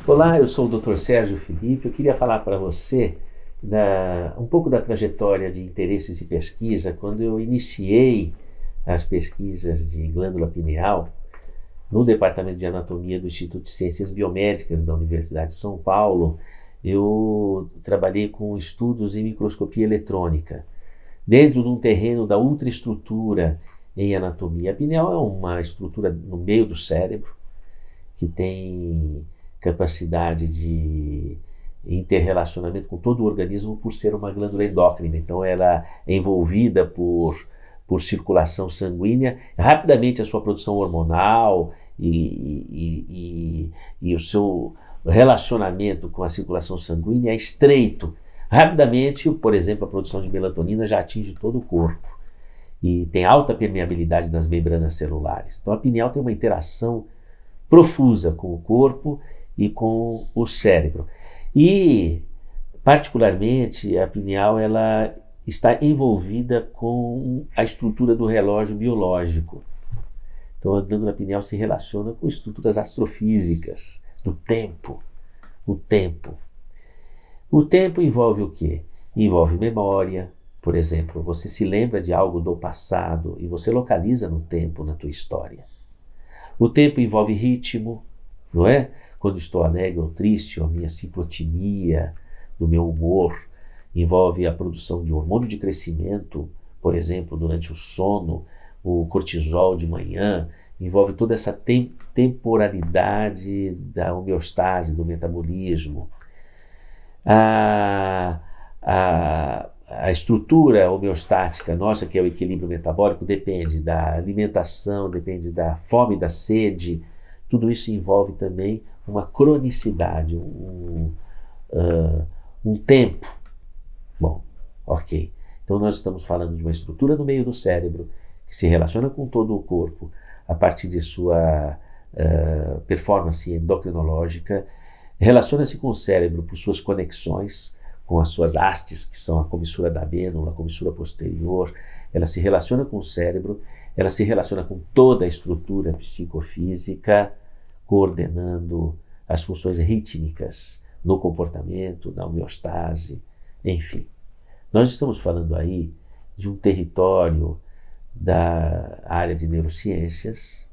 Olá, eu sou o Dr. Sérgio Felipe. Eu queria falar para você um pouco da trajetória de interesses e pesquisa. Quando eu iniciei as pesquisas de glândula pineal no Departamento de Anatomia do Instituto de Ciências Biomédicas da Universidade de São Paulo, eu trabalhei com estudos em microscopia eletrônica, dentro de um terreno da ultraestrutura em anatomia. A pineal é uma estrutura no meio do cérebro, que tem capacidade de interrelacionamento com todo o organismo por ser uma glândula endócrina. Então ela é envolvida por circulação sanguínea, rapidamente a sua produção hormonal e o seu relacionamento com a circulação sanguínea é estreito. Rapidamente, por exemplo, a produção de melatonina já atinge todo o corpo e tem alta permeabilidade nas membranas celulares. Então a pineal tem uma interação profusa com o corpo e com o cérebro. E, particularmente, a pineal ela está envolvida com a estrutura do relógio biológico. Então, a glândula pineal se relaciona com estruturas astrofísicas do tempo. O tempo. O tempo envolve o quê? Envolve memória. Por exemplo, você se lembra de algo do passado e você localiza no tempo, na tua história. O tempo envolve ritmo, não é? Quando estou alegre ou triste, ou a minha ciclotimia do meu humor, envolve a produção de hormônio de crescimento, por exemplo, durante o sono, o cortisol de manhã, envolve toda essa temporalidade da homeostase, do metabolismo. A estrutura homeostática nossa, que é o equilíbrio metabólico, depende da alimentação, depende da fome, da sede. Tudo isso envolve também uma cronicidade, um tempo. Bom, ok. Então nós estamos falando de uma estrutura no meio do cérebro que se relaciona com todo o corpo a partir de sua performance endocrinológica, relaciona-se com o cérebro por suas conexões, com as suas hastes, que são a comissura da amênula, a comissura posterior. Ela se relaciona com o cérebro, ela se relaciona com toda a estrutura psicofísica, coordenando as funções rítmicas no comportamento, na homeostase, enfim. Nós estamos falando aí de um território da área de neurociências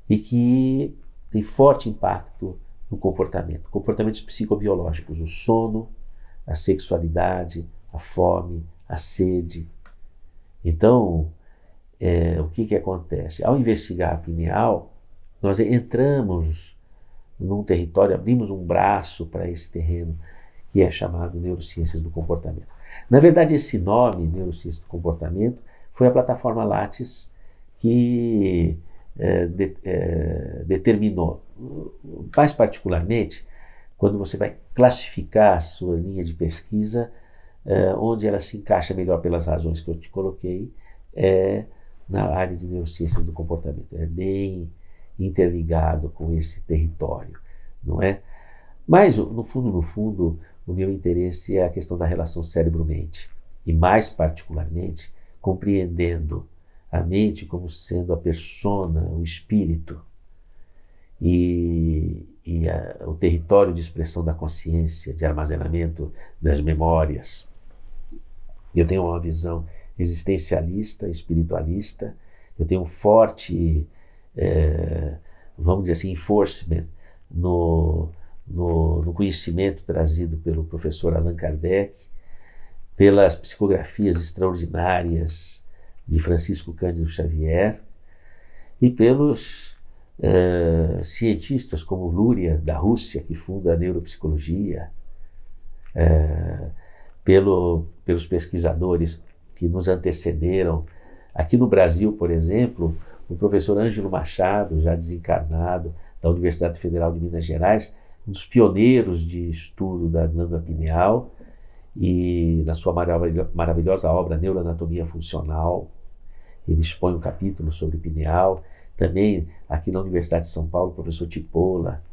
e que tem forte impacto no comportamento, comportamentos psicobiológicos, o sono, a sexualidade, a fome, a sede. Então, o que acontece? Ao investigar a pineal, nós entramos num território, abrimos um braço para esse terreno que é chamado neurociências do comportamento. Na verdade, esse nome, neurociências do comportamento, foi a plataforma Lattes que determinou. Mais particularmente, quando você vai classificar a sua linha de pesquisa, onde ela se encaixa melhor pelas razões que eu te coloquei, é na área de neurociências do comportamento. É bem interligado com esse território, não é? Mas, no fundo, o meu interesse é a questão da relação cérebro-mente, e mais particularmente, compreendendo a mente como sendo a persona, o espírito, e o território de expressão da consciência, de armazenamento das memórias. Eu tenho uma visão existencialista, espiritualista, eu tenho um forte, vamos dizer assim, enforcement no conhecimento trazido pelo professor Allan Kardec, pelas psicografias extraordinárias de Francisco Cândido Xavier e pelos cientistas como Luria, da Rússia, que funda a neuropsicologia, pelos pesquisadores que nos antecederam. Aqui no Brasil, por exemplo, o professor Ângelo Machado, já desencarnado, da Universidade Federal de Minas Gerais, um dos pioneiros de estudo da glândula pineal, e na sua maravilhosa obra Neuroanatomia Funcional, ele expõe um capítulo sobre pineal. Também aqui na Universidade de São Paulo, o professor Tipola,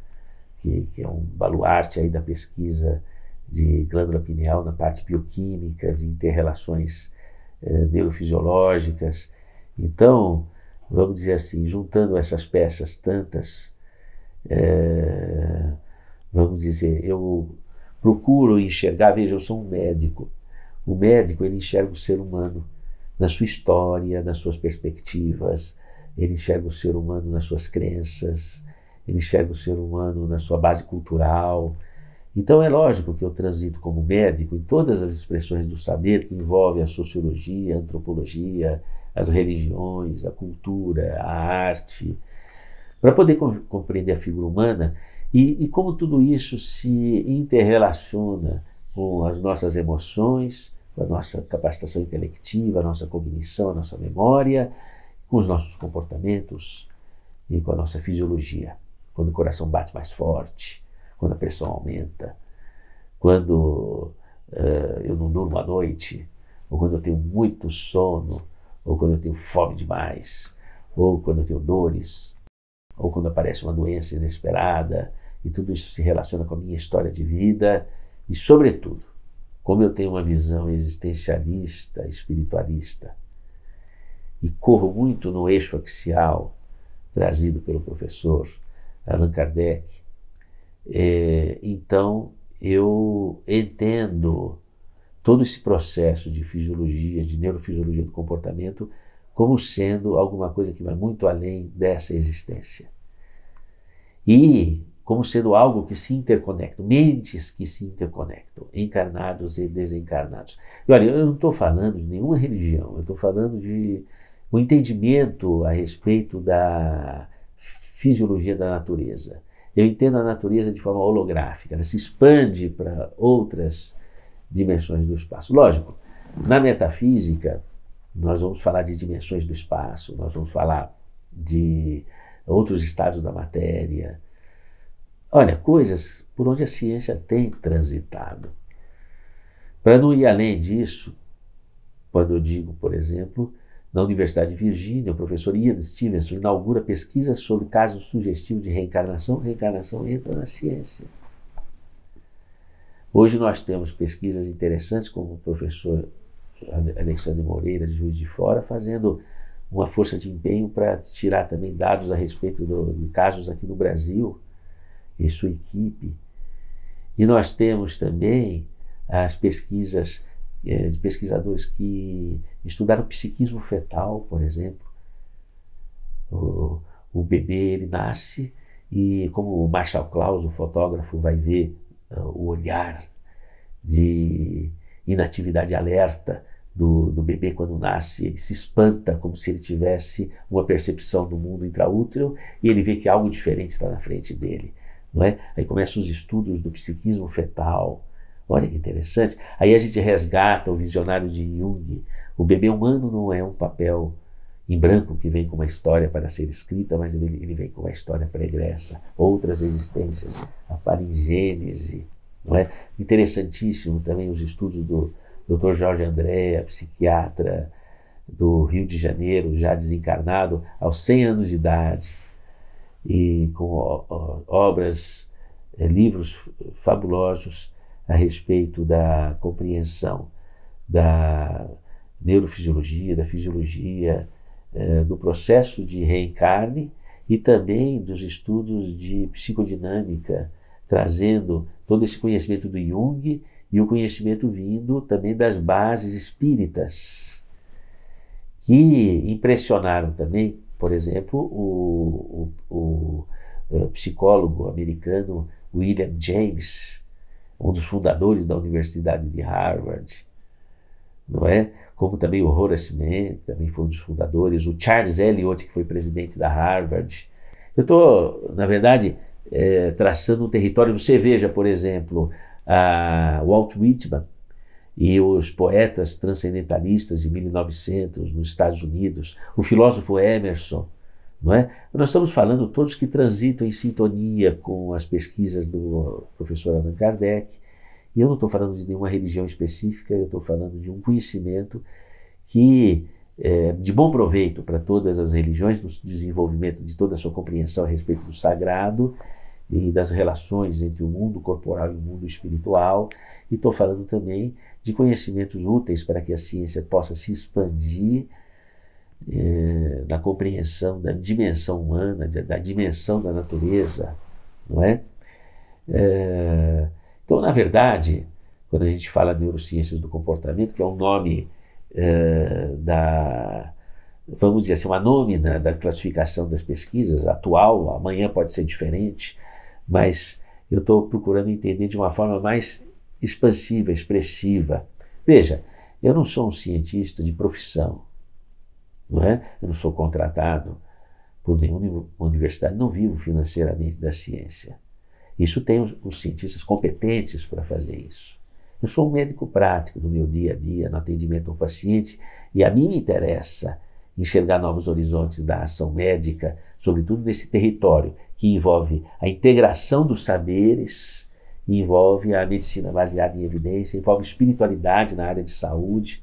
que é um baluarte aí da pesquisa de glândula pineal na parte bioquímica, de interrelações neurofisiológicas. Então, vamos dizer assim, juntando essas peças tantas, vamos dizer, eu procuro enxergar, veja, eu sou um médico. O médico, ele enxerga o ser humano na sua história, nas suas perspectivas, ele enxerga o ser humano nas suas crenças, ele enxerga o ser humano na sua base cultural. Então é lógico que eu transito como médico em todas as expressões do saber que envolvem a sociologia, a antropologia, as religiões, a cultura, a arte, para poder compreender a figura humana e como tudo isso se interrelaciona com as nossas emoções, com a nossa capacitação intelectiva, a nossa cognição, a nossa memória, com os nossos comportamentos e com a nossa fisiologia. Quando o coração bate mais forte, quando a pressão aumenta, quando eu não durmo à noite, ou quando eu tenho muito sono, ou quando eu tenho fome demais, ou quando eu tenho dores, ou quando aparece uma doença inesperada, e tudo isso se relaciona com a minha história de vida, e sobretudo, como eu tenho uma visão existencialista, espiritualista, e corro muito no eixo axial trazido pelo professor Allan Kardec, então eu entendo todo esse processo de fisiologia, de neurofisiologia do comportamento, como sendo alguma coisa que vai muito além dessa existência. E como sendo algo que se interconectam, mentes que se interconectam, encarnados e desencarnados. E olha, eu não estou falando de nenhuma religião, eu estou falando de um entendimento a respeito da fisiologia da natureza. Eu entendo a natureza de forma holográfica, ela se expande para outras dimensões do espaço. Lógico, na metafísica, nós vamos falar de dimensões do espaço, nós vamos falar de outros estados da matéria. Olha, coisas por onde a ciência tem transitado. Para não ir além disso, quando eu digo, por exemplo, na Universidade de Virgínia, o professor Ian Stevenson inaugura pesquisas sobre casos sugestivos de reencarnação. Reencarnação entra na ciência. Hoje nós temos pesquisas interessantes, como o professor Alexandre Moreira, de Juiz de Fora, fazendo uma força de empenho para tirar também dados a respeito de casos aqui no Brasil, e sua equipe. E nós temos também as pesquisas de pesquisadores que estudaram psiquismo fetal, por exemplo. O bebê, ele nasce e, como o Marshall Klaus, o fotógrafo, vai ver o olhar de inatividade alerta do bebê quando nasce, ele se espanta como se ele tivesse uma percepção do mundo intraútero e ele vê que algo diferente está na frente dele. Não é? Aí começam os estudos do psiquismo fetal. Olha que interessante. Aí a gente resgata o visionário de Jung. O bebê humano não é um papel em branco que vem com uma história para ser escrita, mas ele vem com uma história pregressa, outras existências, a parengênese. Não é? Interessantíssimo também os estudos do Dr. Jorge Andréa, psiquiatra do Rio de Janeiro, já desencarnado, aos 100 anos de idade, e com obras, livros fabulosos a respeito da compreensão da neurofisiologia, da fisiologia, do processo de reencarne e também dos estudos de psicodinâmica, trazendo todo esse conhecimento do Jung e o conhecimento vindo também das bases espíritas, que impressionaram também, por exemplo, o psicólogo americano William James, um dos fundadores da Universidade de Harvard, não é? Como também o Horace Mann, que também foi um dos fundadores, o Charles Eliot, que foi presidente da Harvard. Eu estou, na verdade, traçando um território. Você veja, por exemplo, Walt Whitman e os poetas transcendentalistas de 1900 nos Estados Unidos, o filósofo Emerson, não é? Nós estamos falando todos que transitam em sintonia com as pesquisas do professor Allan Kardec, e eu não estou falando de nenhuma religião específica, eu estou falando de um conhecimento que é de bom proveito para todas as religiões, no desenvolvimento de toda a sua compreensão a respeito do sagrado e das relações entre o mundo corporal e o mundo espiritual, e estou falando também de conhecimentos úteis para que a ciência possa se expandir na compreensão da dimensão humana, da dimensão da natureza, não é? Então, na verdade, quando a gente fala de neurociências do comportamento, que é um nome vamos dizer assim, uma nômina da classificação das pesquisas atual, amanhã pode ser diferente, mas eu estou procurando entender de uma forma mais expansiva, expressiva. Veja, eu não sou um cientista de profissão, não é? Eu não sou contratado por nenhuma universidade, não vivo financeiramente da ciência. Isso tem os cientistas competentes para fazer isso. Eu sou um médico prático do meu dia a dia, no atendimento ao paciente, e a mim me interessa enxergar novos horizontes da ação médica, sobretudo nesse território que envolve a integração dos saberes, envolve a medicina baseada em evidência, envolve espiritualidade na área de saúde,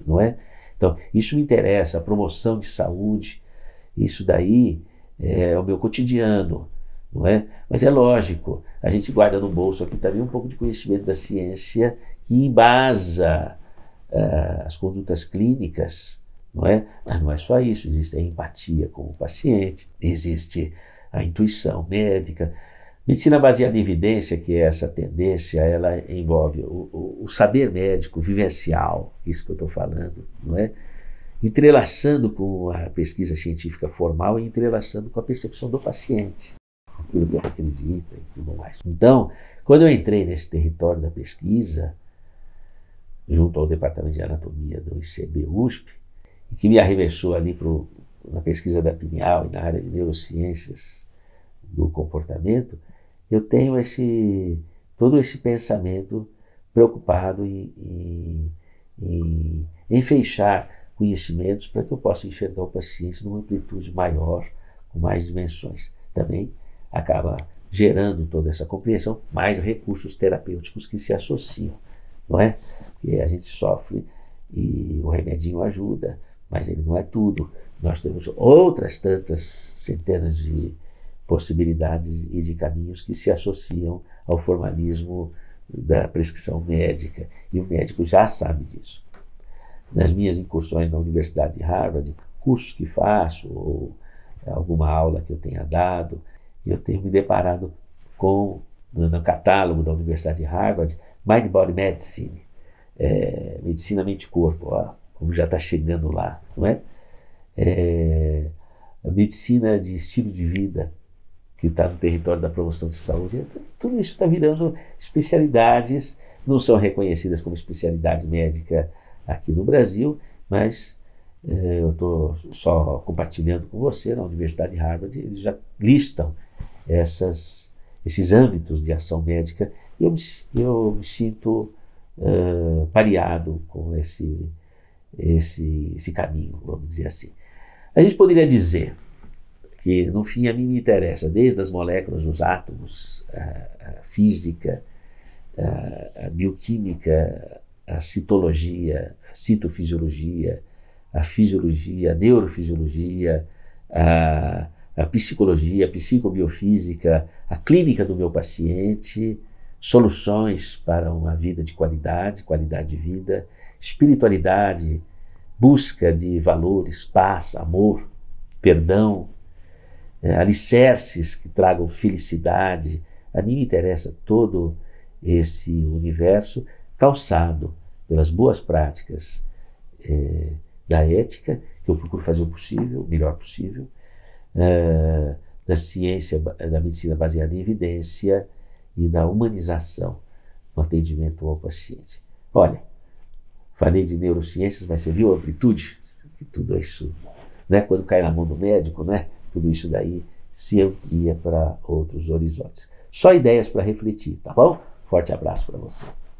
não é? Então, isso me interessa, a promoção de saúde, isso daí é o meu cotidiano, não é? Mas é lógico, a gente guarda no bolso aqui também um pouco de conhecimento da ciência que embasa as condutas clínicas, não é? Mas não é só isso, existe a empatia com o paciente, existe a intuição médica. Medicina baseada em evidência, que é essa tendência, ela envolve o saber médico vivencial, isso que eu estou falando, não é? Entrelaçando com a pesquisa científica formal e entrelaçando com a percepção do paciente, aquilo que ele acredita e tudo mais. Então, quando eu entrei nesse território da pesquisa, junto ao Departamento de Anatomia do ICB-USP, que me arremessou ali na pesquisa da pineal e na área de neurociências do comportamento, eu tenho todo esse pensamento preocupado em fechar conhecimentos para que eu possa enxergar o paciente numa amplitude maior, com mais dimensões. Também acaba gerando toda essa compreensão, mais recursos terapêuticos que se associam, não é? Porque a gente sofre e o remedinho ajuda, mas ele não é tudo. Nós temos outras tantas centenas de possibilidades e de caminhos que se associam ao formalismo da prescrição médica, e o médico já sabe disso. Nas minhas incursões na Universidade de Harvard, cursos que faço, ou alguma aula que eu tenha dado, eu tenho me deparado com, no catálogo da Universidade de Harvard, Mind Body Medicine, medicina mente-corpo, como já está chegando lá, não é? A medicina de estilo de vida, que está no território da promoção de saúde, tudo isso está virando especialidades, não são reconhecidas como especialidade médica aqui no Brasil, mas eu estou só compartilhando com você, na Universidade de Harvard, eles já listam esses âmbitos de ação médica, e eu me sinto pareado com esse caminho, vamos dizer assim. A gente poderia dizer que, no fim, a mim me interessa, desde as moléculas, os átomos, a física, a bioquímica, a citologia, a citofisiologia, a fisiologia, a neurofisiologia, a psicologia, a psicobiofísica, a clínica do meu paciente, soluções para uma vida de qualidade de vida, espiritualidade, busca de valores, paz, amor, perdão, alicerces que tragam felicidade. A mim me interessa todo esse universo calçado pelas boas práticas da ética, que eu procuro fazer o possível, o melhor possível, da ciência, da medicina baseada em evidência e da humanização no atendimento ao paciente. Olha, falei de neurociências, mas você viu a amplitude? Tudo isso, né? Quando cai na mão do médico, né? Tudo isso daí se amplia para outros horizontes. Só ideias para refletir, tá bom? Forte abraço para você.